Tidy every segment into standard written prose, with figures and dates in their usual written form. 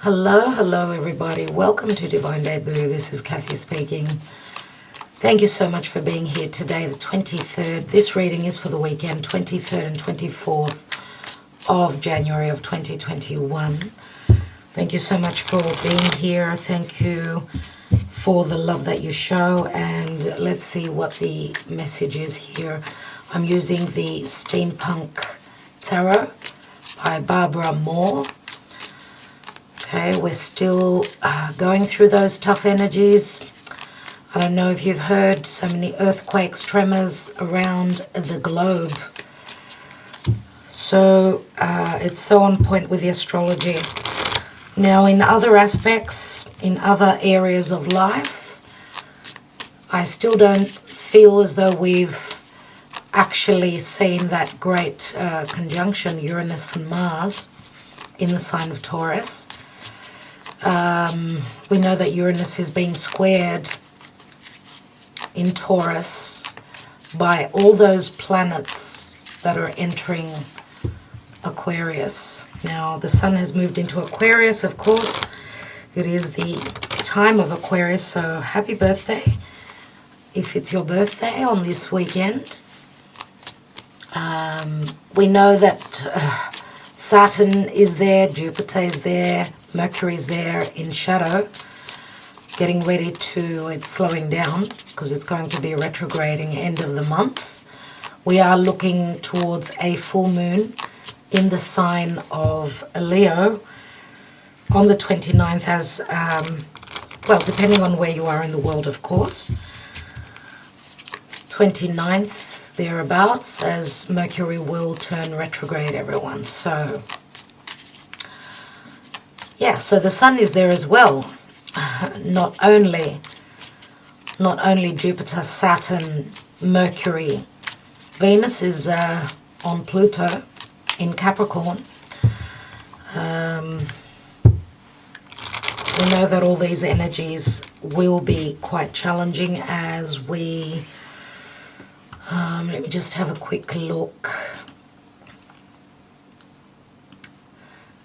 Hello everybody. Welcome to Divine Debut. This is Kathy speaking. Thank you so much for being here today, the 23rd. This reading is for the weekend, 23rd and 24th of January of 2021. Thank you so much for being here. Thank you for the love that you show, and let's see what the message is here. I'm using the Steampunk Tarot by Barbara Moore. Okay, we're still going through those tough energies. I don't know if you've heard, so many earthquakes, tremors around the globe. So it's so on point with the astrology. Now, in other aspects, in other areas of life, I still don't feel as though we've actually seen that great conjunction, Uranus and Mars, in the sign of Taurus. We know that Uranus is being squared in Taurus by all those planets that are entering Aquarius. Now, the sun has moved into Aquarius, of course. It is the time of Aquarius, so happy birthday if it's your birthday on this weekend. We know that Saturn is there, Jupiter is there, Mercury is there in shadow, getting ready to, it's slowing down because it's going to be retrograding end of the month. We are looking towards a full moon in the sign of Leo on the 29th as, well, depending on where you are in the world, of course. 29th, thereabouts, as Mercury will turn retrograde, everyone. So, yeah, so the sun is there as well. Not only Jupiter, Saturn, Mercury. Venus is on Pluto in Capricorn. We know that all these energies will be quite challenging as we, let me just have a quick look.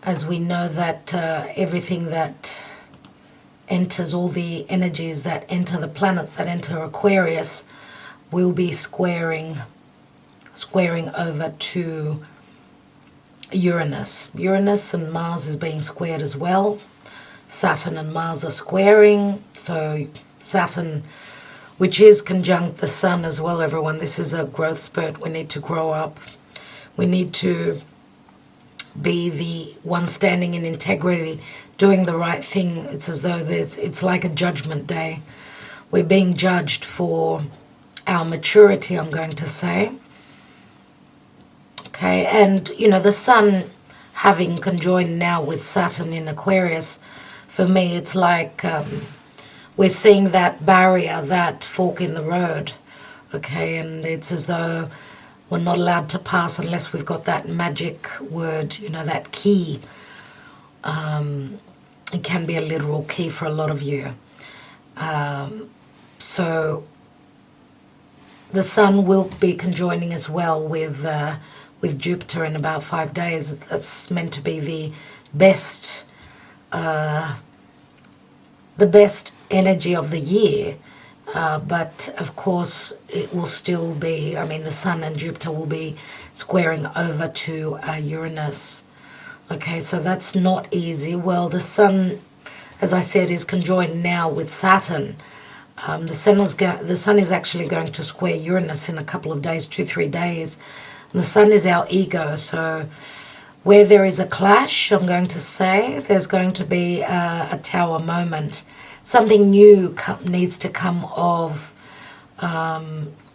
As we know that everything that enters, all the energies that enter, the planets that enter Aquarius will be squaring over to Uranus. Uranus and Mars is being squared as well. Saturn and Mars are squaring. So Saturn, which is conjunct the sun as well, everyone. This is a growth spurt. We need to grow up. We need to be the one standing in integrity, doing the right thing. It's as though it's like a judgment day. We're being judged for our maturity, I'm going to say. Okay, and you know, the sun having conjoined now with Saturn in Aquarius, for me it's like we're seeing that barrier, that fork in the road. Okay, and it's as though we're not allowed to pass unless we've got that magic word, you know, that key. It can be a literal key for a lot of you. So the sun will be conjoining as well with Jupiter in about 5 days. That's meant to be the best energy of the year. But of course it will still be, I mean, the sun and Jupiter will be squaring over to Uranus. Okay, so that's not easy. Well, the sun, as I said, is conjoined now with Saturn. The sun is actually going to square Uranus in a couple of days, 2-3 days. And the sun is our ego, so where there is a clash, I'm going to say, there's going to be a tower moment. Something new needs to come of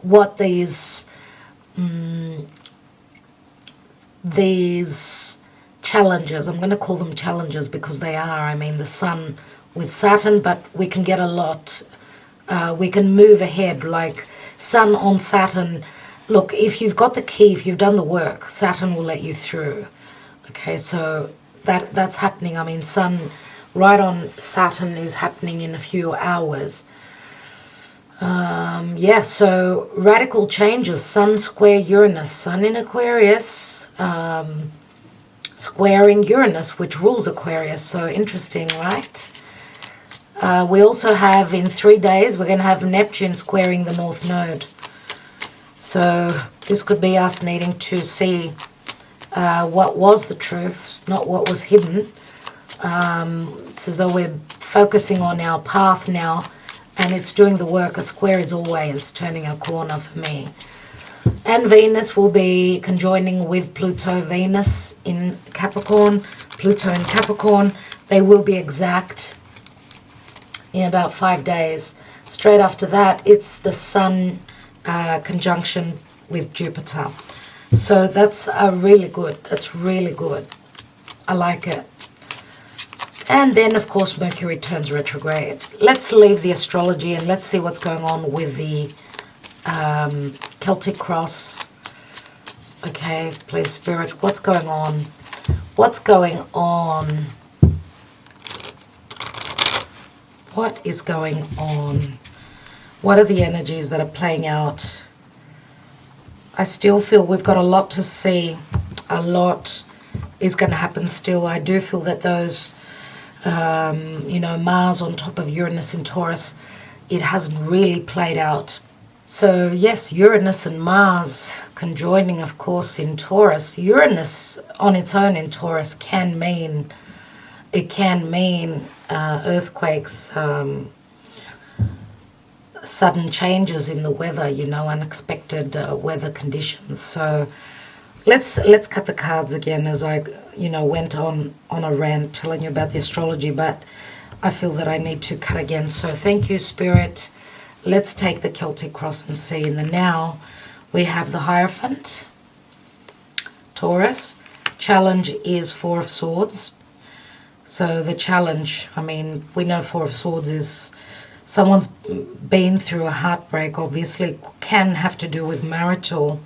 what these challenges, I'm going to call them challenges because they are, I mean, the sun with Saturn, but we can get a lot, we can move ahead, like sun on Saturn. Look, if you've got the key, if you've done the work, Saturn will let you through. Okay, so that's happening. I mean, sun right on Saturn is happening in a few hours. Yeah, so radical changes. Sun square Uranus, sun in Aquarius. squaring Uranus, which rules Aquarius. So interesting, right? We also have, in 3 days, we're going to have Neptune squaring the North Node. So this could be us needing to see what was the truth, not what was hidden. It's as though we're focusing on our path now, and it's doing the work. A square is always turning a corner for me. And Venus will be conjoining with Pluto. Venus in Capricorn, Pluto in Capricorn. They will be exact in about 5 days. Straight after that, it's the Sun conjunction with Jupiter. So that's really good. That's really good. I like it. And then, of course, Mercury turns retrograde. Let's leave the astrology and let's see what's going on with the Celtic cross. Okay, please, Spirit, what's going on? What's going on? What is going on? What are the energies that are playing out? I still feel we've got a lot to see. A lot is going to happen still. I do feel that those, Mars on top of Uranus in Taurus, it hasn't really played out. So yes, Uranus and Mars conjoining, of course, in Taurus. Uranus on its own in Taurus can mean earthquakes, sudden changes in the weather, unexpected weather conditions. So let's cut the cards again, as I went on a rant telling you about the astrology, but I feel that I need to cut again. So thank you, Spirit. Let's take the Celtic cross and see. In the now, we have the Hierophant, Taurus. Challenge is Four of Swords. So the challenge, we know Four of Swords is someone's been through a heartbreak, obviously, can have to do with marital,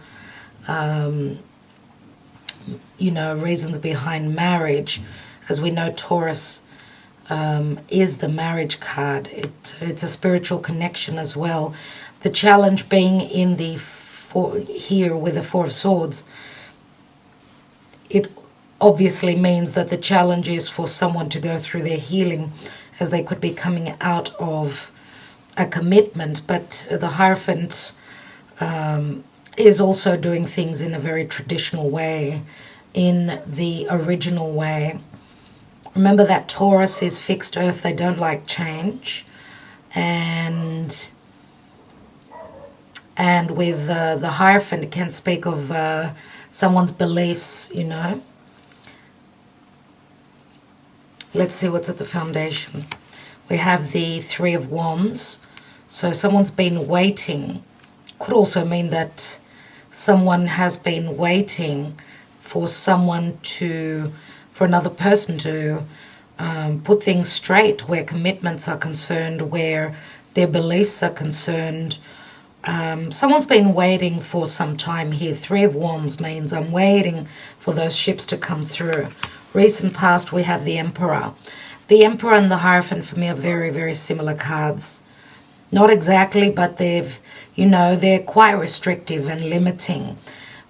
reasons behind marriage. As we know, Taurus is the marriage card. It's a spiritual connection as well. The challenge being in the here with the Four of Swords, it obviously means that the challenge is for someone to go through their healing, as they could be coming out of a commitment. But the Hierophant is also doing things in a very traditional way, in the original way. Remember that Taurus is fixed earth. They don't like change. And with the Hierophant, it can speak of someone's beliefs, Let's see what's at the foundation. We have the Three of Wands. So someone's been waiting. Could also mean that someone has been waiting for another person to put things straight, where commitments are concerned, where their beliefs are concerned. Someone's been waiting for some time here. Three of Wands means I'm waiting for those ships to come through. Recent past, we have the Emperor. The Emperor and the Hierophant for me are very, very similar cards. Not exactly, but they're quite restrictive and limiting.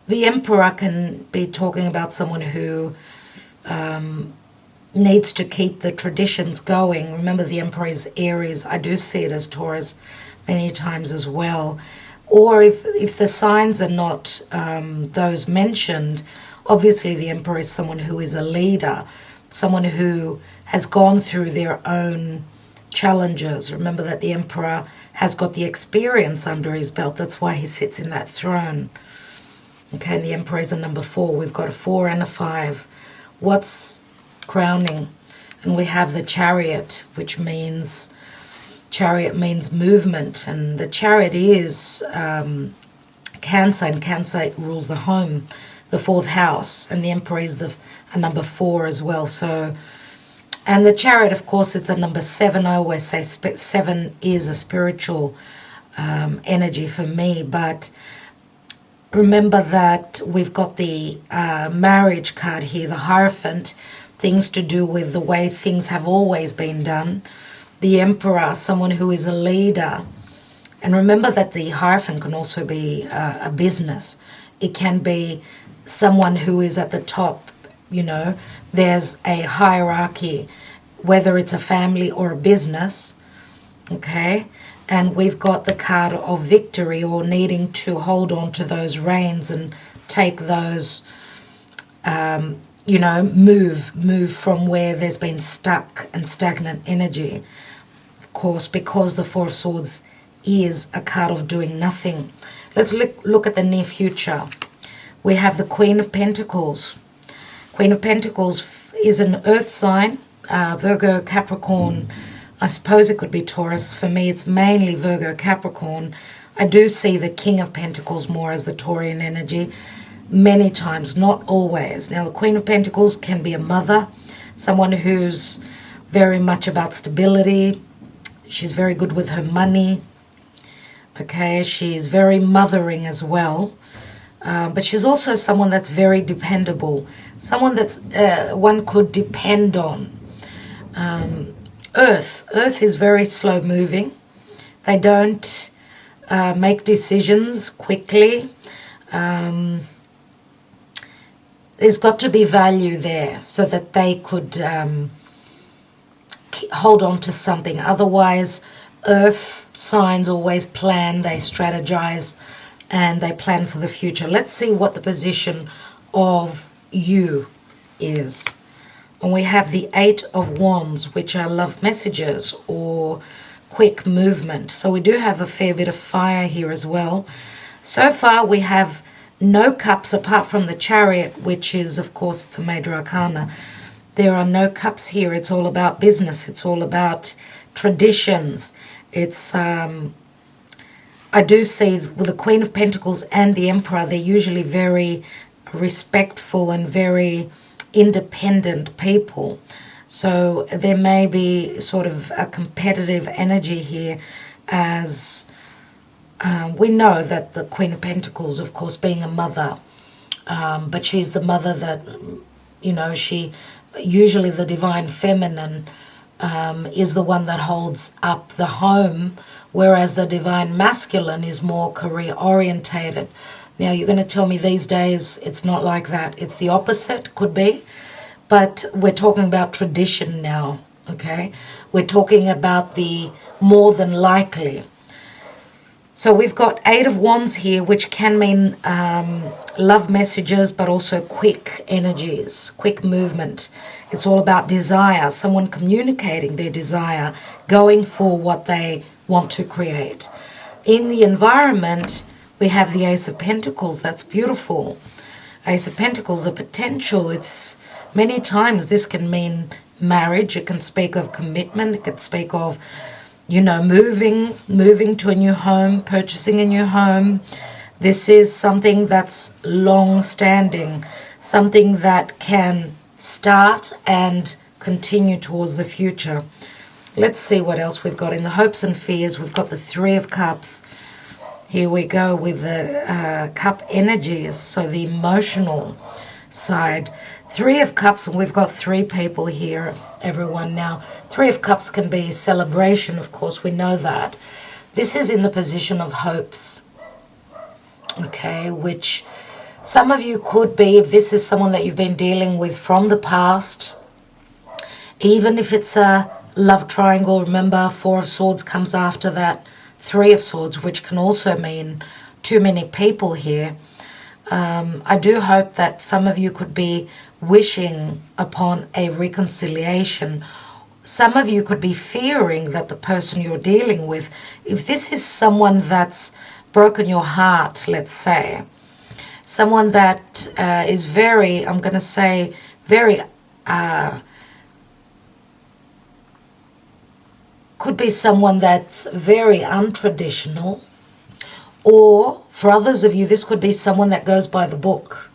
The Emperor can be talking about someone who needs to keep the traditions going. Remember, the Emperor is Aries. I do see it as Taurus many times as well. Or if the signs are not those mentioned, obviously the Emperor is someone who is a leader, someone who has gone through their own challenges. Remember that the Emperor has got the experience under his belt. That's why he sits in that throne. Okay, and the Emperor is a number 4. We've got a 4 and a 5. What's crowning? And we have the Chariot, which means movement. And the Chariot is Cancer, and Cancer rules the home, the 4th house. And the Emperor is a number 4 as well. So, and the Chariot, of course, it's a number 7. I always say 7 is a spiritual energy for me. But remember that we've got the marriage card here, the Hierophant, things to do with the way things have always been done. The Emperor, someone who is a leader. And remember that the Hierophant can also be a business. It can be someone who is at the top you know, there's a hierarchy, whether it's a family or a business, okay? And we've got the card of victory, or needing to hold on to those reins and take those, you know, move from where there's been stuck and stagnant energy. Of course, because the Four of Swords is a card of doing nothing. Let's look at the near future. We have the Queen of Pentacles. Queen of Pentacles is an earth sign, Virgo, Capricorn. I suppose it could be Taurus. For me, it's mainly Virgo, Capricorn. I do see the King of Pentacles more as the Taurian energy. Many times, not always. Now, the Queen of Pentacles can be a mother, someone who's very much about stability. She's very good with her money. Okay, she's very mothering as well. But she's also someone that's very dependable. Someone that's one could depend on. Earth is very slow moving. They don't make decisions quickly. There's got to be value there so that they could hold on to something. Otherwise, earth signs always plan, they strategize, and they plan for the future. Let's see what the position of you is. And we have the Eight of Wands, which are love messages or quick movement. So we do have a fair bit of fire here as well. So far we have no cups apart from the Chariot, which is, of course, it's a major arcana. There are no cups here. It's all about business. It's all about traditions. It's, I do see with the Queen of Pentacles and the Emperor, they're usually very respectful and very independent people. So there may be sort of a competitive energy here, as we know that the Queen of Pentacles, of course, being a mother, but she's the mother that, you know, she usually the divine feminine is the one that holds up the home, whereas the divine masculine is more career orientated. Now, you're going to tell me these days it's not like that. It's the opposite, could be. But we're talking about tradition now, okay? We're talking about the more than likely. So we've got Eight of Wands here, which can mean love messages, but also quick energies, quick movement. It's all about desire, someone communicating their desire, going for what they want to create. In the environment, we have the Ace of Pentacles. That's beautiful. Ace of Pentacles, a potential. It's many times this can mean marriage. It can speak of commitment. It can speak of, you know, moving to a new home, purchasing a new home. This is something that's long-standing, something that can start and continue towards the future. Let's see what else we've got. In the hopes and fears, we've got the Three of Cups. Here we go with the cup energies, so the emotional side. Three of Cups, and we've got three people here, everyone. Now, Three of Cups can be celebration, of course, we know that. This is in the position of hopes, okay, which some of you could be, if this is someone that you've been dealing with from the past, even if it's a love triangle. Remember, Four of Swords comes after that, Three of Swords, which can also mean too many people here. I do hope that some of you could be wishing upon a reconciliation. Some of you could be fearing that the person you're dealing with, if this is someone that's broken your heart, let's say, someone that is very, I'm going to say, very, could be someone that's very untraditional, or for others of you, this could be someone that goes by the book.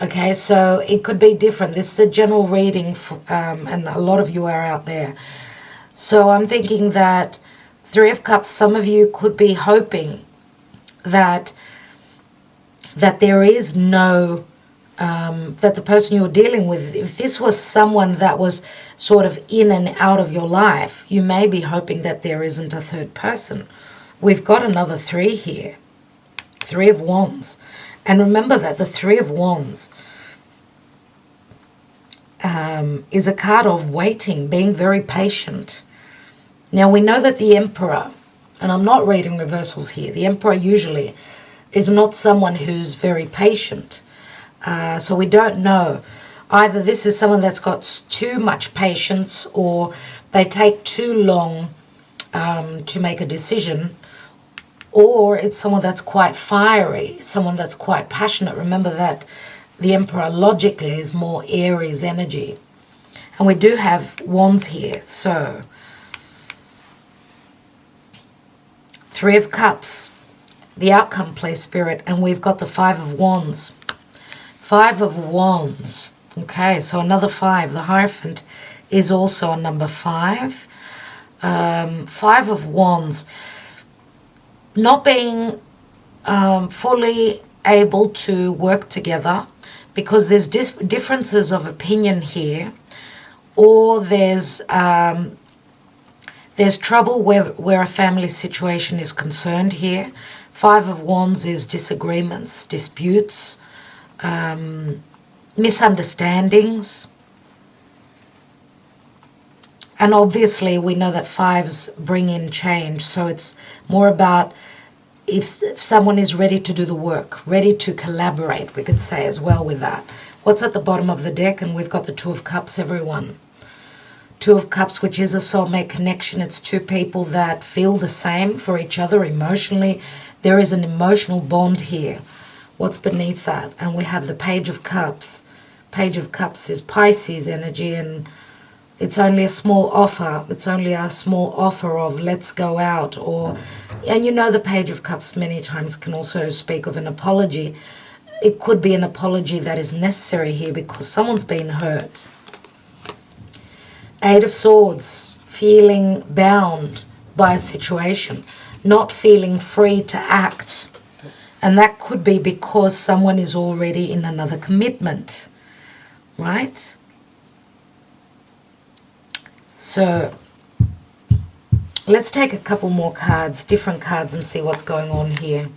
Okay, so it could be different. This is a general reading, and a lot of you are out there. So I'm thinking that Three of Cups, some of you could be hoping that there is no, that the person you're dealing with, if this was someone that was sort of in and out of your life, you may be hoping that there isn't a third person. We've got another three here, Three of Wands. And remember that the Three of Wands, is a card of waiting, being very patient. Now we know that the Emperor, and I'm not reading reversals here, the Emperor usually is not someone who's very patient. So we don't know. Either this is someone that's got too much patience, or they take too long to make a decision, or it's someone that's quite fiery, someone that's quite passionate. Remember that the Emperor logically is more Aries energy. And we do have wands here, so Three of Cups, the outcome, please, Spirit, and we've got the Five of Wands. Five of Wands. Okay, so another 5. The Hierophant is also a number 5. 5 of Wands. Not being fully able to work together because there's differences of opinion here, or there's trouble where a family situation is concerned here. 5 of Wands is disagreements, disputes, misunderstandings. And obviously we know that 5s bring in change, so it's more about if someone is ready to do the work, ready to collaborate, we could say as well with that. What's at the bottom of the deck? And we've got the Two of Cups, everyone. Two of Cups, which is a soulmate connection. It's two people that feel the same for each other emotionally. There is an emotional bond here. What's beneath that? And we have the Page of Cups. Page of Cups is Pisces energy, and it's only a small offer. It's only a small offer of let's go out, or, and you know the Page of Cups many times can also speak of an apology. It could be an apology that is necessary here because someone's been hurt. 8 of Swords, feeling bound by a situation, not feeling free to act. And that could be because someone is already in another commitment, right? So let's take a couple more cards, different cards, and see what's going on here.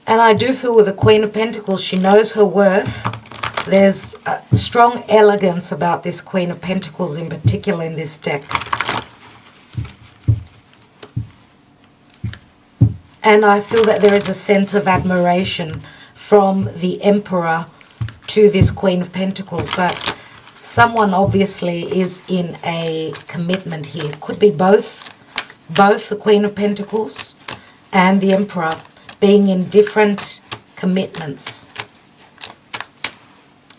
And I do feel with the Queen of Pentacles, she knows her worth. There's a strong elegance about this Queen of Pentacles in particular in this deck. And I feel that there is a sense of admiration from the Emperor to this Queen of Pentacles. But someone obviously is in a commitment here. Could be both the Queen of Pentacles and the Emperor being in different commitments.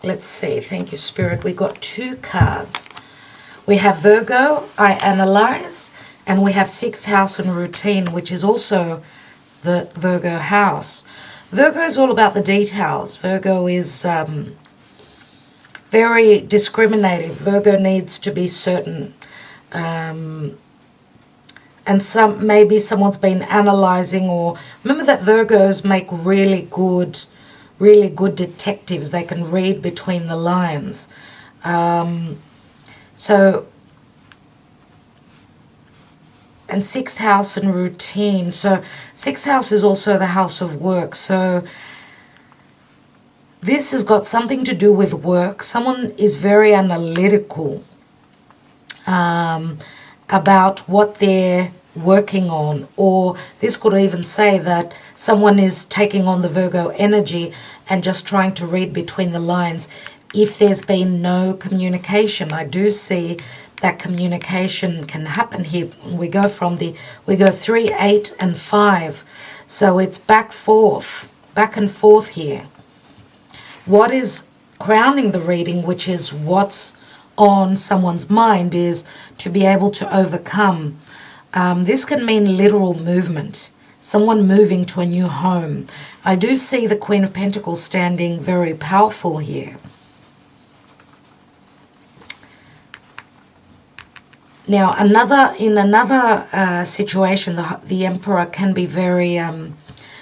Let's see. Thank you, Spirit. We got 2 cards. We have Virgo, I analyze, and we have 6th house and routine, which is also the Virgo house. Virgo is all about the details. Virgo is very discriminative. Virgo needs to be certain. And maybe someone's been analyzing, or remember that Virgos make really good detectives. They can read between the lines. So, and 6th house and routine. So 6th house is also the house of work. So this has got something to do with work. Someone is very analytical about what they're working on, or this could even say that someone is taking on the Virgo energy and just trying to read between the lines. If there's been no communication, I do see that communication can happen here. We go 3, 8, and 5, so it's back and forth here. What is crowning the reading, which is what's on someone's mind, is to be able to overcome. This can mean literal movement, someone moving to a new home. I do see the Queen of Pentacles standing very powerful here. Now, in another situation, the Emperor can be very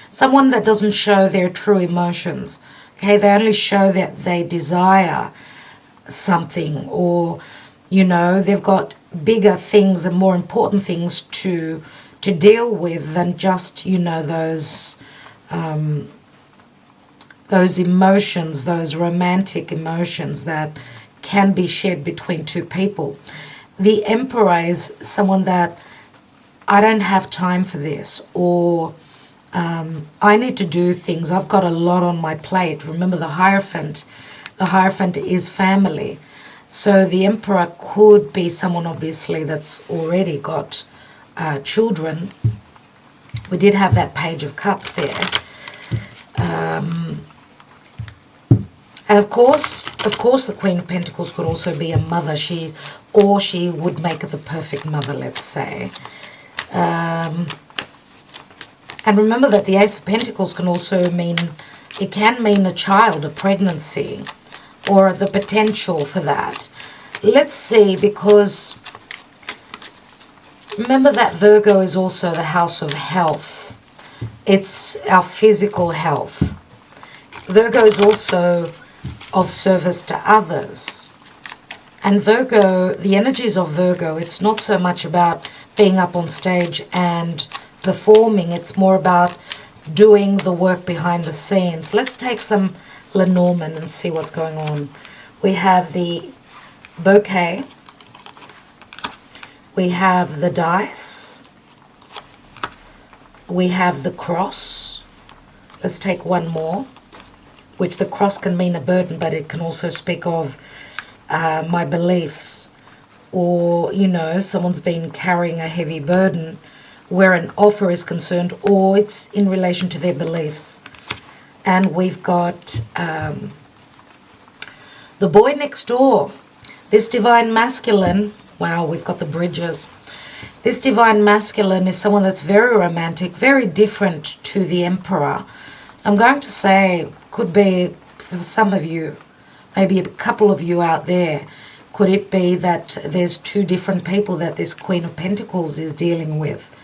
someone that doesn't show their true emotions. Okay, they only show that they desire something, or they've got bigger things and more important things to to deal with than just, you know, those emotions, those romantic emotions that can be shared between two people. The Emperor is someone that, I don't have time for this, or I need to do things. I've got a lot on my plate. Remember the Hierophant. The Hierophant is family. So the Emperor could be someone, obviously, that's already got children. We did have that Page of Cups there. And of course, the Queen of Pentacles could also be a mother. She would make the perfect mother, let's say. And remember that the Ace of Pentacles can also mean, it can mean a child, a pregnancy, or the potential for that. Let's see, because remember that Virgo is also the house of health. It's our physical health. Virgo is also of service to others. And Virgo, the energies of Virgo, it's not so much about being up on stage and performing. It's more about doing the work behind the scenes. Let's take some Lenormand and see what's going on. We have the bouquet. We have the dice. We have the cross. Let's take one more, which the cross can mean a burden, but it can also speak of my beliefs, or, you know, someone's been carrying a heavy burden where an offer is concerned, or it's in relation to their beliefs. And we've got the boy next door, this divine masculine. Wow, we've got the bridges. This divine masculine is someone that's very romantic, very different to the Emperor. I'm going to say, could be for some of you, maybe a couple of you out there, could it be that there's two different people that this Queen of Pentacles is dealing with?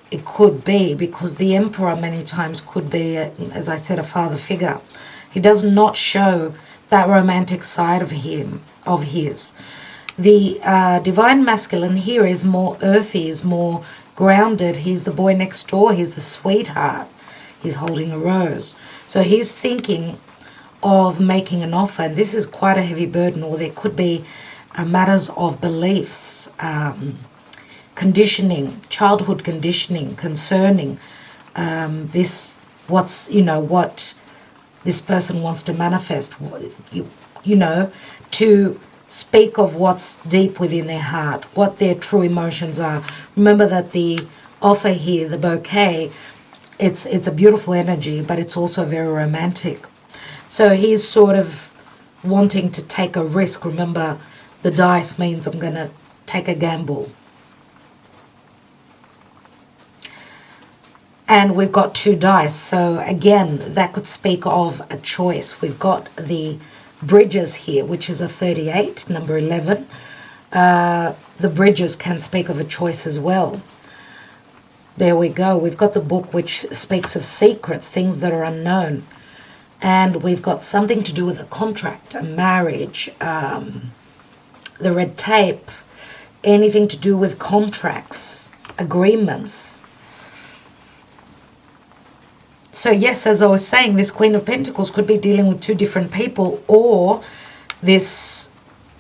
It could be, because the Emperor many times could be, as I said, a father figure. He does not show that romantic side of him, of his. The divine masculine here is more earthy, is more grounded. He's the boy next door. He's the sweetheart. He's holding a rose. So he's thinking of making an offer, and this is quite a heavy burden, or there could be matters of beliefs, conditioning, childhood conditioning concerning this, what's, you know, what this person wants to manifest, you know, to speak of what's deep within their heart, what their true emotions are. Remember that the offer here, the bouquet, it's a beautiful energy, but it's also very romantic. So he's sort of wanting to take a risk. Remember, the dice means I'm going to take a gamble. And we've got two dice. So again, that could speak of a choice. We've got the bridges here, which is a 38, number 11. The bridges can speak of a choice as well. There we go. We've got the book, which speaks of secrets, things that are unknown. And we've got something to do with a contract, a marriage, the red tape, anything to do with contracts, agreements. So yes, as I was saying, this Queen of Pentacles could be dealing with two different people, or this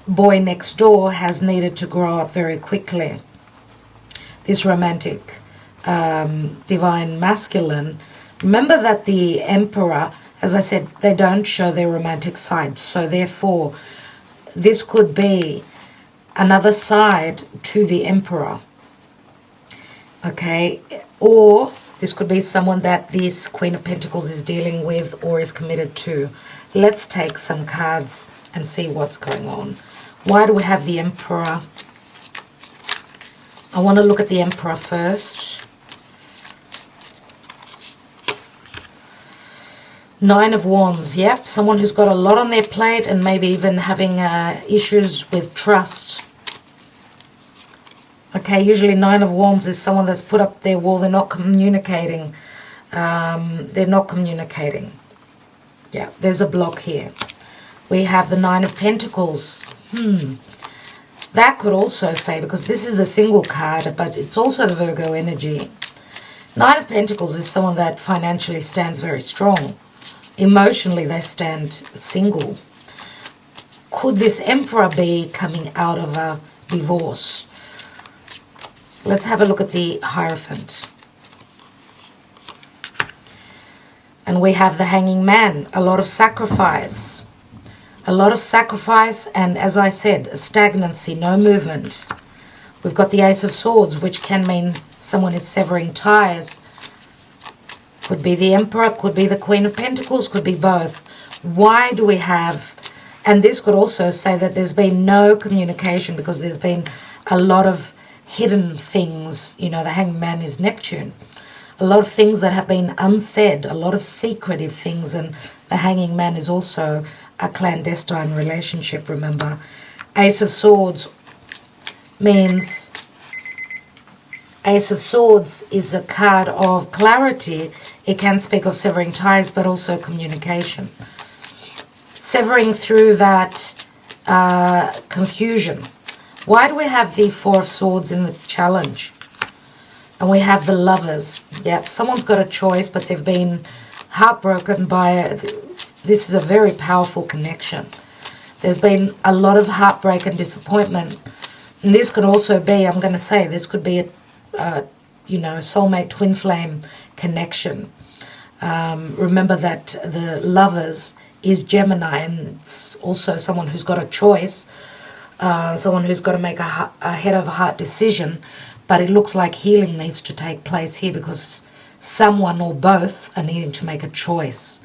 boy next door has needed to grow up very quickly. This romantic divine masculine. Remember that the Emperor, as I said, they don't show their romantic side. So therefore, this could be another side to the Emperor. Okay, or this could be someone that this Queen of Pentacles is dealing with or is committed to. Let's take some cards and see what's going on. Why do we have the Emperor? I want to look at the Emperor first. Nine of Wands, yep. Someone who's got a lot on their plate and maybe even having issues with trust. Okay, usually Nine of Wands is someone that's put up their wall. They're not communicating. They're not communicating. Yeah, there's a block here. We have the Nine of Pentacles. That could also say, because this is the single card, but it's also the Virgo energy. Knight of Pentacles is someone that financially stands very strong. Emotionally, they stand single. Could this Emperor be coming out of a divorce? Let's have a look at the Hierophant. And we have the Hanging Man, a lot of sacrifice. A lot of sacrifice and, as I said, stagnancy, no movement. We've got the Ace of Swords, which can mean someone is severing ties. Could be the Emperor, could be the Queen of Pentacles, could be both. Why do we have... And this could also say that there's been no communication because there's been a lot of hidden things. You know, the Hanged Man is Neptune. A lot of things that have been unsaid, a lot of secretive things, and the Hanging Man is also a clandestine relationship, remember. Ace of Swords means... Ace of Swords is a card of clarity. It can speak of severing ties, but also communication. Severing through that confusion. Why do we have the Four of Swords in the challenge? And we have the Lovers. Yep, someone's got a choice, but they've been heartbroken by... This is a very powerful connection. There's been a lot of heartbreak and disappointment. And this could also be, I'm going to say, this could be a you know, soulmate twin flame connection. Remember that the Lovers is Gemini, and it's also someone who's got a choice, someone who's got to make a head over heart decision. But it looks like healing needs to take place here because someone or both are needing to make a choice.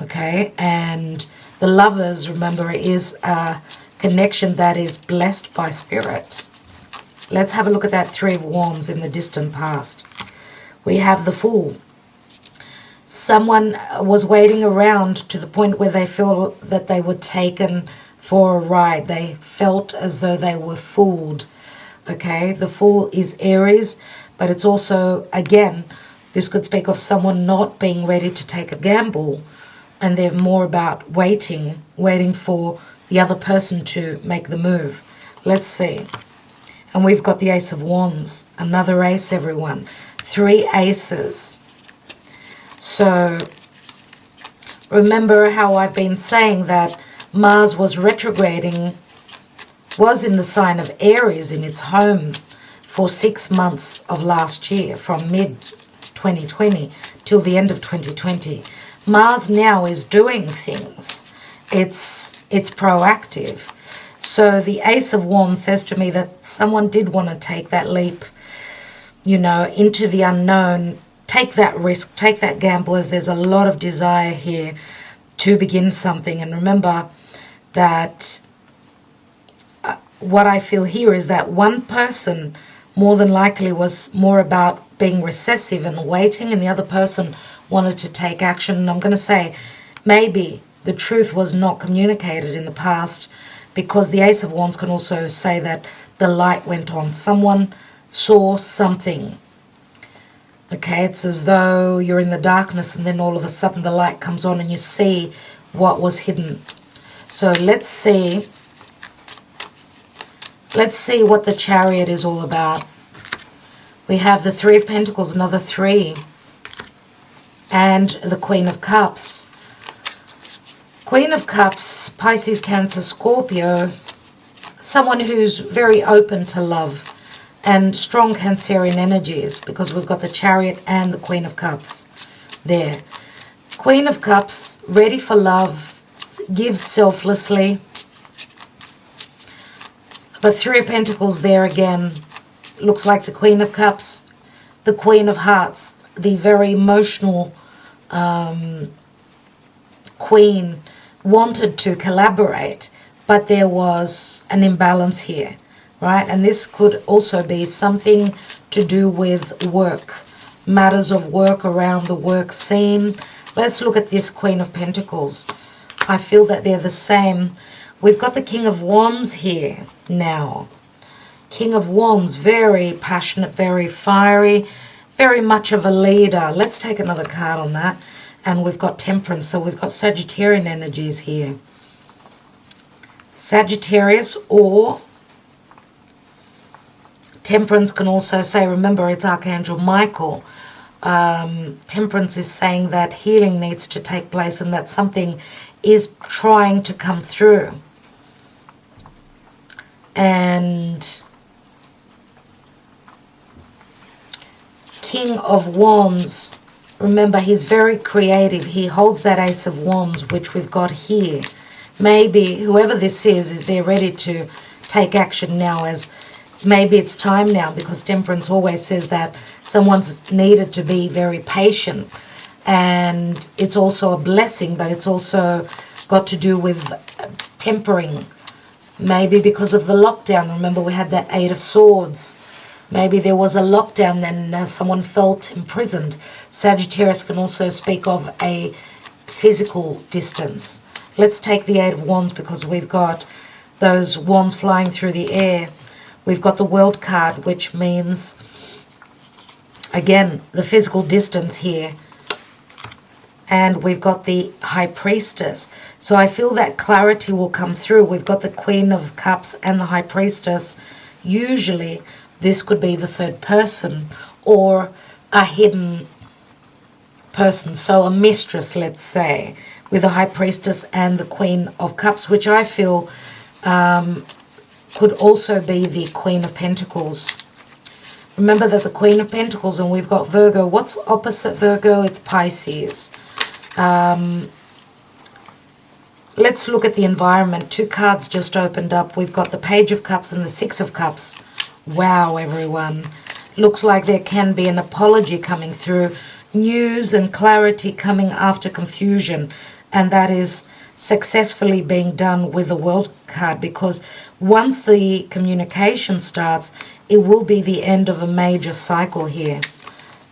Okay, and the Lovers, remember, is a connection that is blessed by spirit. Let's have a look at that Three of Wands in the distant past. We have the Fool. Someone was waiting around to the point where they feel that they were taken for a ride. They felt as though they were fooled. Okay, the Fool is Aries, but it's also, again, this could speak of someone not being ready to take a gamble, and they're more about waiting for the other person to make the move. Let's see. And we've got the Ace of Wands, another ace, everyone. 3 aces. So remember how I've been saying that Mars was retrograding, was in the sign of Aries in its home for 6 months of last year, from mid-2020 till the end of 2020. Mars now is doing things. It's proactive. So the Ace of Wands says to me that someone did want to take that leap, you know, into the unknown, take that risk, take that gamble, as there's a lot of desire here to begin something. And remember that what I feel here is that one person more than likely was more about being recessive and waiting, and the other person wanted to take action. And I'm going to say maybe the truth was not communicated in the past, because the Ace of Wands can also say that the light went on. Someone saw something. Okay, it's as though you're in the darkness and then all of a sudden the light comes on and you see what was hidden. So let's see what the Chariot is all about. We have the Three of Pentacles, another 3, and the Queen of Cups. Queen of Cups, Pisces, Cancer, Scorpio, someone who's very open to love and strong Cancerian energies, because we've got the Chariot and the Queen of Cups there. Queen of Cups, ready for love, gives selflessly. The Three of Pentacles there again looks like the Queen of Cups, the Queen of Hearts, the very emotional Queen, wanted to collaborate, but there was an imbalance here, right? And this could also be something to do with work, matters of work around the work scene. Let's look at this Queen of Pentacles. I feel that they're the same. We've got the King of Wands here now. King of Wands, very passionate, very fiery, very much of a leader. Let's take another card on that. And we've got Temperance, so we've got Sagittarian energies here. Sagittarius or Temperance can also say, remember, it's Archangel Michael. Temperance is saying that healing needs to take place and that something is trying to come through. And King of Wands, remember, he's very creative. He holds that Ace of Wands, which we've got here. Maybe whoever this is they're ready to take action now, as maybe it's time now, because Temperance always says that someone's needed to be very patient. And it's also a blessing, but it's also got to do with tempering. Maybe because of the lockdown. Remember, we had that Eight of Swords. Maybe there was a lockdown and someone felt imprisoned. Sagittarius can also speak of a physical distance. Let's take the Eight of Wands, because we've got those wands flying through the air. We've got the World card, which means, again, the physical distance here. And we've got the High Priestess. So I feel that clarity will come through. We've got the Queen of Cups and the High Priestess. Usually this could be the third person or a hidden person. So a mistress, let's say, with the High Priestess and the Queen of Cups, which I feel could also be the Queen of Pentacles. Remember that the Queen of Pentacles, and we've got Virgo. What's opposite Virgo? It's Pisces. Let's look at the environment. Two cards just opened up. We've got the Page of Cups and the Six of Cups. Wow, everyone. Looks like there can be an apology coming through. News and clarity coming after confusion. And that is successfully being done with the World card, because once the communication starts, it will be the end of a major cycle here.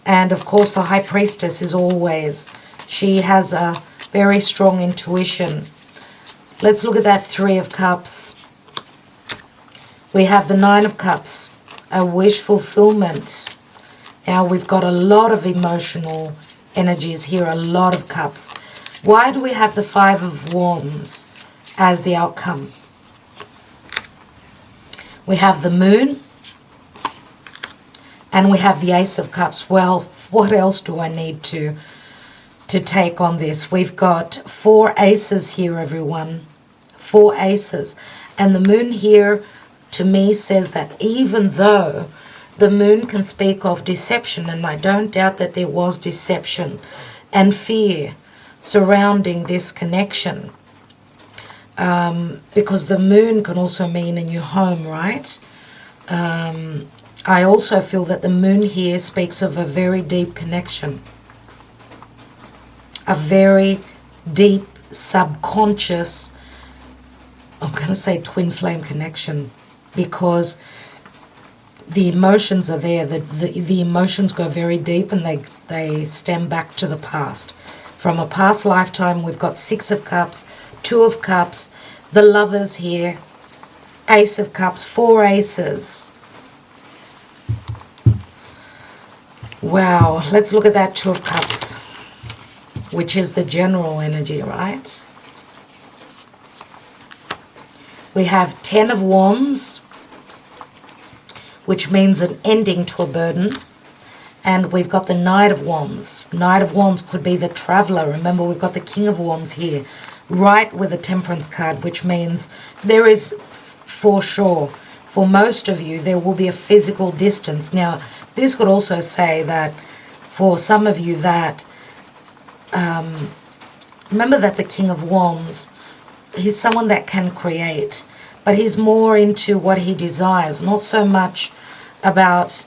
And of course, the High Priestess is always, she has a very strong intuition. Let's look at that Three of Cups. We have the Nine of Cups, a wish fulfillment. Now we've got a lot of emotional energies here, a lot of cups. Why do we have the Five of Wands as the outcome? We have the Moon and we have the Ace of Cups. Well, what else do I need to take on this? We've got four aces here, everyone. Four aces. And the Moon here, to me, says that even though the Moon can speak of deception, and I don't doubt that there was deception and fear surrounding this connection, because the Moon can also mean a new home, right? I also feel that the Moon here speaks of a very deep connection, a very deep subconscious, I'm going to say twin flame connection, because the emotions are there. The emotions go very deep, and they stem back to the past. From a past lifetime, we've got Six of Cups, Two of Cups, the Lovers here, Ace of Cups, four aces. Wow, let's look at that Two of Cups, which is the general energy, right? We have Ten of Wands, which means an ending to a burden. And we've got the Knight of Wands. Knight of Wands could be the traveler. Remember, we've got the King of Wands here, right with the Temperance card, which means there is, for sure, for most of you, there will be a physical distance. Now, this could also say that for some of you that, remember that the King of Wands, he's someone that can create, but he's more into what he desires, not so much about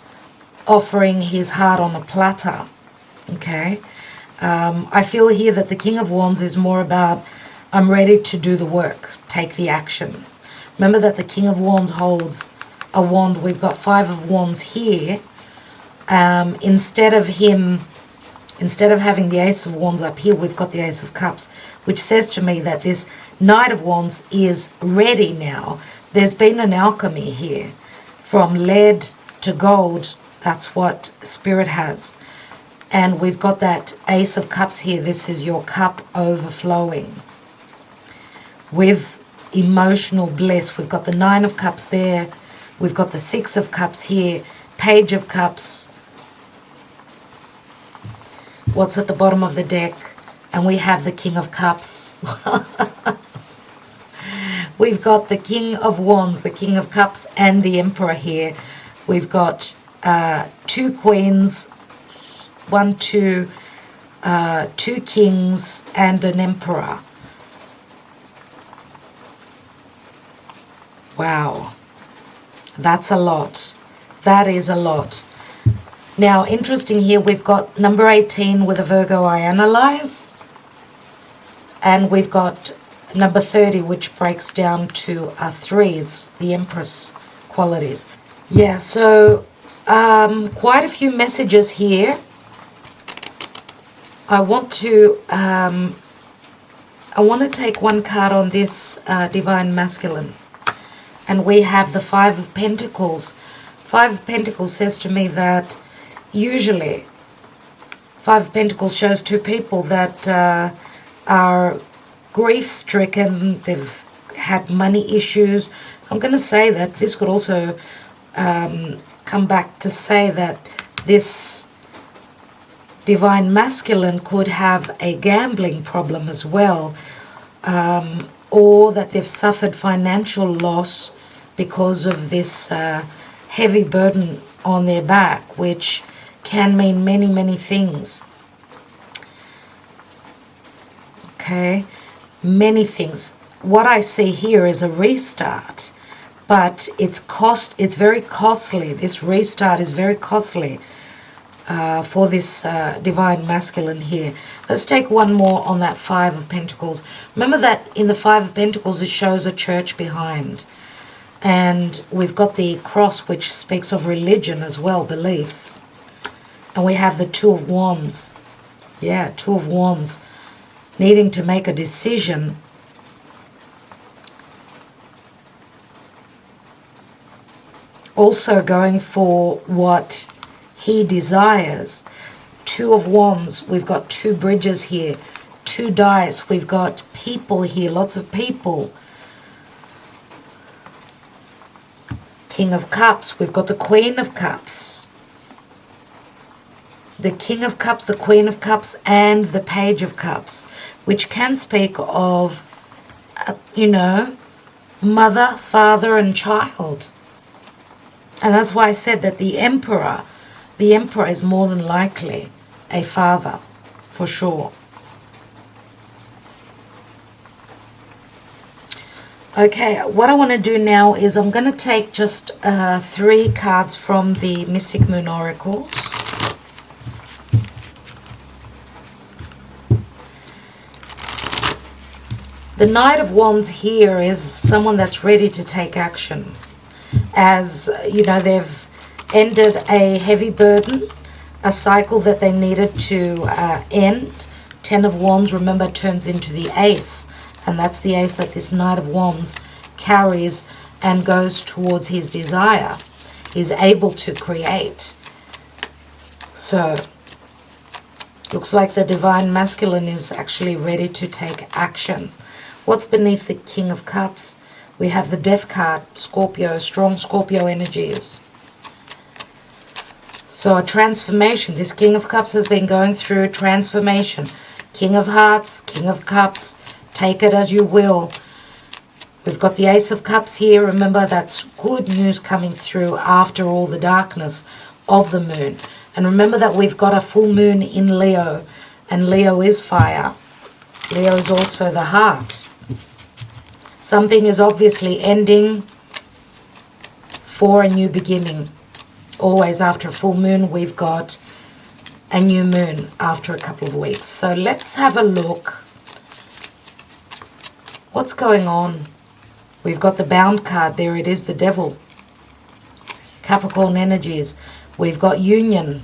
offering his heart on a platter, okay? I feel here that the King of Wands is more about, I'm ready to do the work, take the action. Remember that the King of Wands holds a wand. We've got Five of Wands here. Instead of having the Ace of Wands up here, we've got the Ace of Cups, which says to me that this Knight of Wands is ready now. There's been an alchemy here, from lead to gold. That's what Spirit has. And we've got that Ace of Cups here. This is your cup overflowing with emotional bliss. We've got the Nine of Cups there, We've got the Six of Cups here, Page of Cups. What's at the bottom of the deck? And we have the King of Cups. We've got the King of Wands, the King of Cups, and the Emperor here. We've got two Queens, two Kings, and an Emperor. Wow. That's a lot. That is a lot. Now, interesting here, we've got number 18 with a Virgo I analyze. And we've got number 30, which breaks down to a 3. It's the Empress qualities. Yeah, so quite a few messages here. I want to take one card on this Divine Masculine. And we have the Five of Pentacles. Five of Pentacles says to me that usually Five of Pentacles shows two people that are grief-stricken. They've had money issues. I'm going to say that this could also come back to say that this Divine Masculine could have a gambling problem as well, or that they've suffered financial loss because of this heavy burden on their back, which can mean many, many things. Okay, many things. What I see here is a restart, but it's very costly. This restart is very costly for this Divine Masculine here. Let's take one more on that Five of Pentacles. Remember that in the Five of Pentacles it shows a church behind. And we've got the cross, which speaks of religion as well, beliefs. And we have the Two of Wands. Yeah, Two of Wands. Needing to make a decision. Also going for what he desires. Two of Wands. We've got two bridges here. Two dice. We've got people here. Lots of people. King of Cups. We've got the Queen of Cups. The King of Cups, the Queen of Cups, and the Page of Cups, which can speak of, mother, father, and child. And that's why I said that the Emperor is more than likely a father, for sure. Okay, what I want to do now is I'm going to take just 3 cards from the Mystic Moon Oracle. The Knight of Wands here is someone that's ready to take action. As, they've ended a heavy burden, a cycle that they needed to end. 10 of Wands, remember, turns into the Ace. And that's the Ace that this Knight of Wands carries and goes towards his desire. He's able to create. So, looks like the Divine Masculine is actually ready to take action. What's beneath the King of Cups? We have the Death card, Scorpio, strong Scorpio energies. So a transformation. This King of Cups has been going through a transformation. King of Hearts, King of Cups, take it as you will. We've got the Ace of Cups here. Remember, that's good news coming through after all the darkness of the moon. And remember that we've got a full moon in Leo. And Leo is fire. Leo is also the heart. Something is obviously ending for a new beginning. Always after a full moon, we've got a new moon after a couple of weeks. So let's have a look. What's going on? We've got the Bound card. There it is, the Devil. Capricorn energies. We've got Union.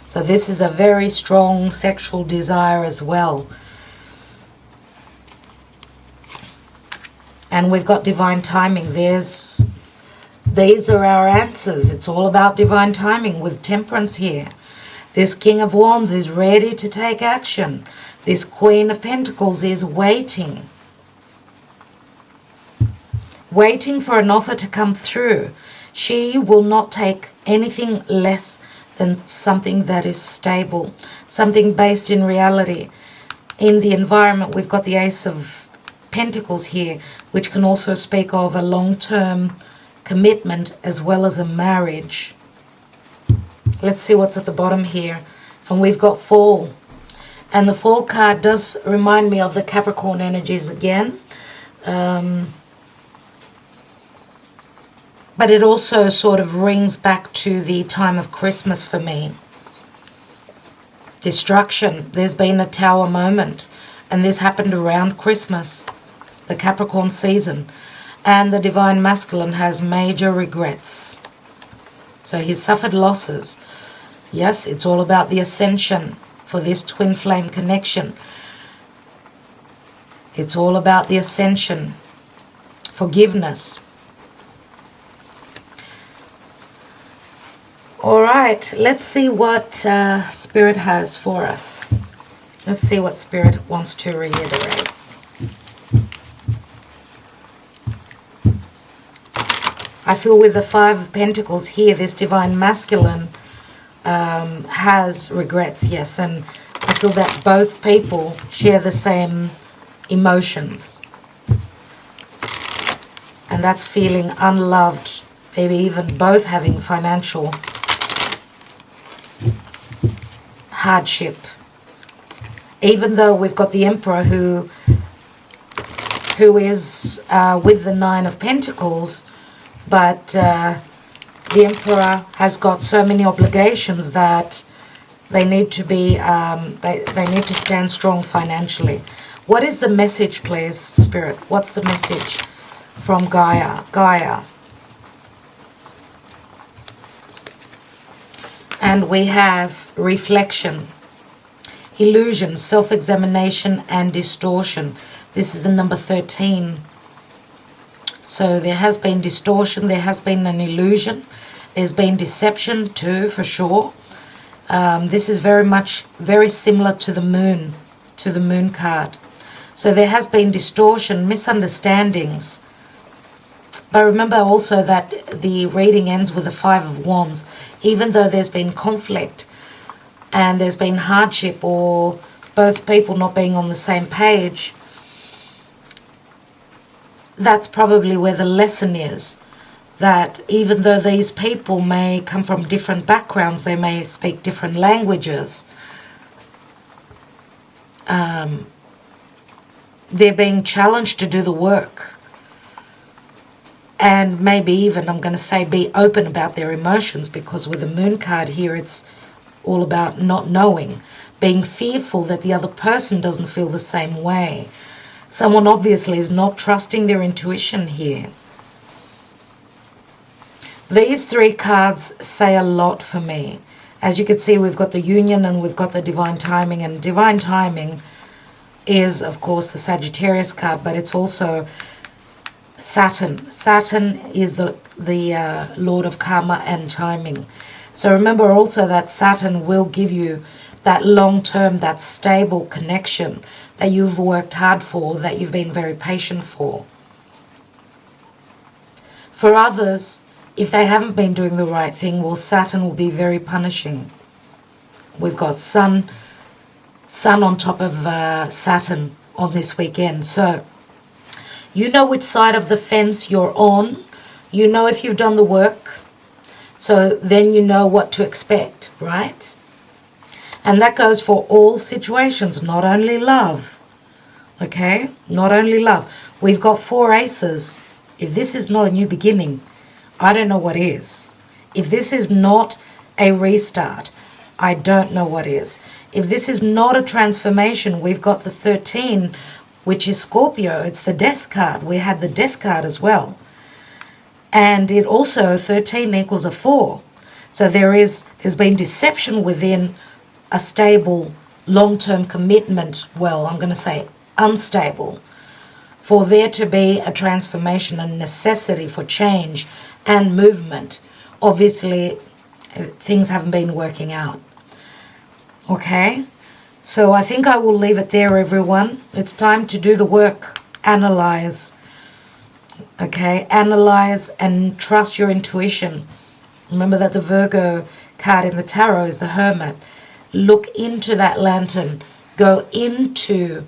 So this is a very strong sexual desire as well. And we've got divine timing. These are our answers. It's all about divine timing with Temperance here. This King of Wands is ready to take action. This Queen of Pentacles is waiting. Waiting for an offer to come through. She will not take anything less than something that is stable, something based in reality. In the environment, we've got the Ace of Pentacles here, which can also speak of a long-term commitment as well as a marriage. Let's see what's at the bottom here. And we've got Fall. And the Fall card does remind me of the Capricorn energies again. But it also sort of rings back to the time of Christmas for me. Destruction. There's been a Tower moment. And this happened around Christmas, the Capricorn season. And the Divine Masculine has major regrets. So he's suffered losses. Yes, it's all about the ascension for this twin flame connection. It's all about the ascension. Forgiveness. All right, let's see what Spirit has for us. Let's see what Spirit wants to reiterate. I feel with the Five of Pentacles here, this Divine Masculine has regrets, yes. And I feel that both people share the same emotions. And that's feeling unloved, maybe even both having financial hardship. Even though we've got the Emperor who is with the Nine of Pentacles, but the Emperor has got so many obligations that they need to be they need to stand strong financially. What is the message, please, Spirit? What's the message from Gaia? And we have reflection, illusion, self-examination, and distortion. This is a number 13. So there has been distortion, there has been an illusion, there's been deception too, for sure. This is very similar to the moon card. So there has been distortion, misunderstandings. But remember also that the reading ends with the Five of Wands. Even though there's been conflict and there's been hardship or both people not being on the same page, that's probably where the lesson is. That even though these people may come from different backgrounds, they may speak different languages, they're being challenged to do the work. And maybe even, I'm going to say, be open about their emotions, because with the Moon card here, it's all about not knowing, being fearful that the other person doesn't feel the same way. Someone obviously is not trusting their intuition here. These three cards say a lot for me. As you can see, we've got the Union and we've got the Divine Timing. And Divine Timing is, of course, the Sagittarius card, but it's also Saturn. Saturn is the Lord of Karma and Timing. So remember also that Saturn will give you that long-term, that stable connection that you've worked hard for, that you've been very patient for. For others, if they haven't been doing the right thing, well, Saturn will be very punishing. We've got Sun on top of Saturn on this weekend. So you know which side of the fence you're on. You know if you've done the work. So then you know what to expect, right? And that goes for all situations, not only love. Okay? Not only love. We've got 4 aces. If this is not a new beginning, I don't know what is. If this is not a restart, I don't know what is. If this is not a transformation, we've got the 13, which is Scorpio. It's the Death card. We had the Death card as well. And it also, 13 equals a 4. So there's been deception within a stable, long-term commitment. Well, I'm going to say unstable. For there to be a transformation, a necessity for change and movement. Obviously, things haven't been working out. Okay? So I think I will leave it there, everyone. It's time to do the work, analyze, Okay, analyze and trust your intuition. Remember that the Virgo card in the tarot is the Hermit. Look into that lantern. Go into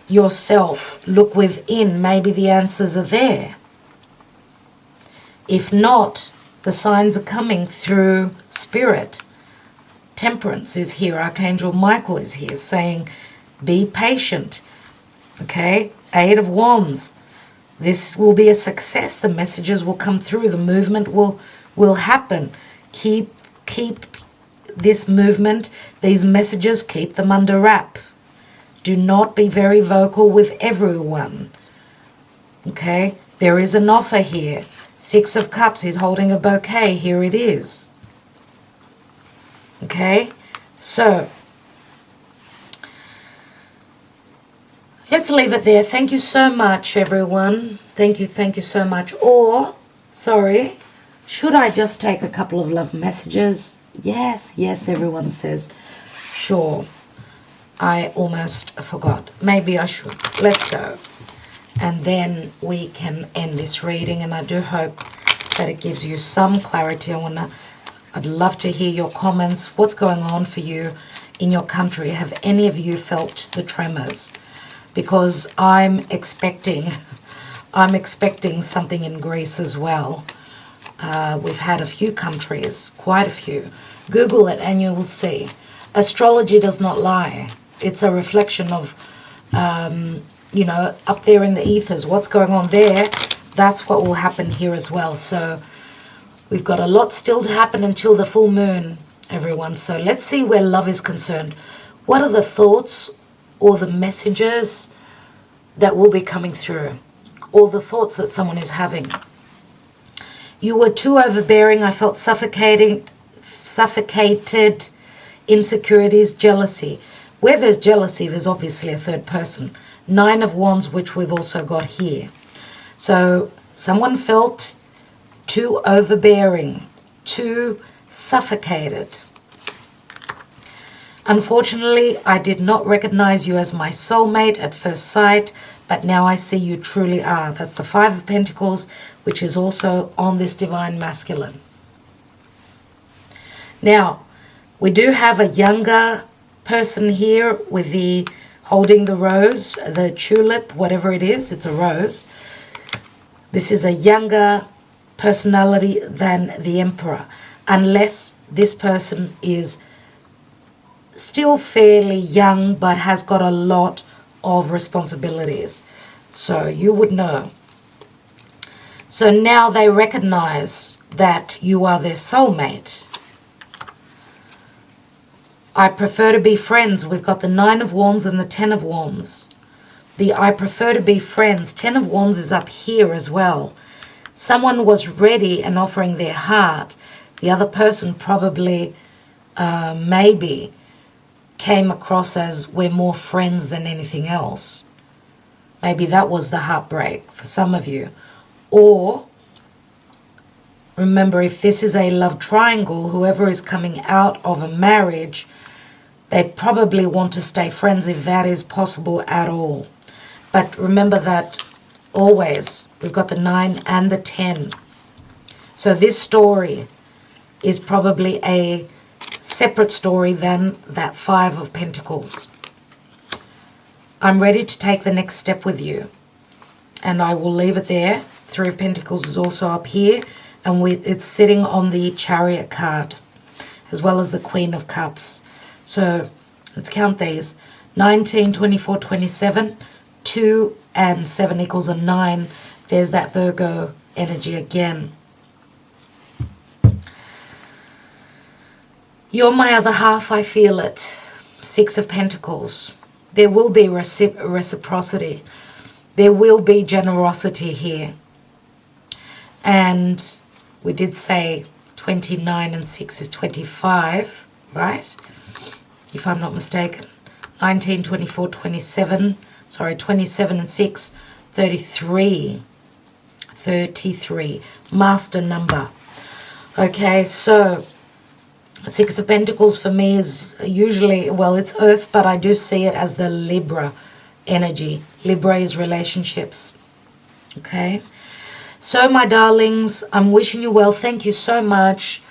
yourself. Look within. Maybe the answers are there. If not, the signs are coming through spirit. Temperance is here. Archangel Michael is here saying, be patient. Okay, 8 of Wands. This will be a success. The messages will come through. The movement will happen. Keep this movement, these messages, keep them under wrap. Do not be very vocal with everyone. Okay, there is an offer here. 6 of Cups, he's holding a bouquet. Here it is. Okay, so let's leave it there. Thank you so much, everyone. Thank you so much. Or, sorry, should I just take a couple of love messages? Yes, everyone says. Sure. I almost forgot. Maybe I should. Let's go. And then we can end this reading. And I do hope that it gives you some clarity. I'd love to hear your comments. What's going on for you in your country? Have any of you felt the tremors? Because I'm expecting something in Greece as well. We've had a few countries, quite a few. Google it and you will see. Astrology does not lie. It's a reflection of, up there in the ethers. What's going on there, that's what will happen here as well. So we've got a lot still to happen until the full moon, everyone. So let's see where love is concerned. What are the thoughts or the messages that will be coming through? Or the thoughts that someone is having? You were too overbearing. I felt suffocated, insecurities, jealousy. Where there's jealousy, there's obviously a third person. 9 of Wands, which we've also got here. So someone felt too overbearing, too suffocated. Unfortunately, I did not recognize you as my soulmate at first sight, but now I see you truly are. That's the 5 of Pentacles, which is also on this divine masculine. Now, we do have a younger person here with the holding the rose, the tulip, whatever it is, it's a rose. This is a younger personality than the Emperor, unless this person is still fairly young but has got a lot of responsibilities. So you would know. So now they recognize that you are their soulmate. I prefer to be friends. We've got the 9 of Wands and the 10 of Wands. The I prefer to be friends. 10 of Wands is up here as well. Someone was ready and offering their heart. The other person probably, maybe, came across as we're more friends than anything else. Maybe that was the heartbreak for some of you. Or, remember, if this is a love triangle, whoever is coming out of a marriage, they probably want to stay friends if that is possible at all. But remember that always, we've got the 9 and the 10. So this story is probably a separate story than that 5 of Pentacles. I'm ready to take the next step with you. And I will leave it there. 3 of Pentacles is also up here. And it's sitting on the Chariot card, as well as the Queen of Cups. So let's count these. 19, 24, 27. 2 and 7 equals a 9. There's that Virgo energy again. You're my other half, I feel it. 6 of Pentacles. There will be reciprocity. There will be generosity here. And we did say 29 and 6 is 25, right? If I'm not mistaken. 19, 24, 27. Sorry, 27 and 6, 33. 33. Master number. Okay, so 6 of Pentacles for me is usually, well, it's Earth, but I do see it as the Libra energy. Libra is relationships. Okay? So, my darlings, I'm wishing you well. Thank you so much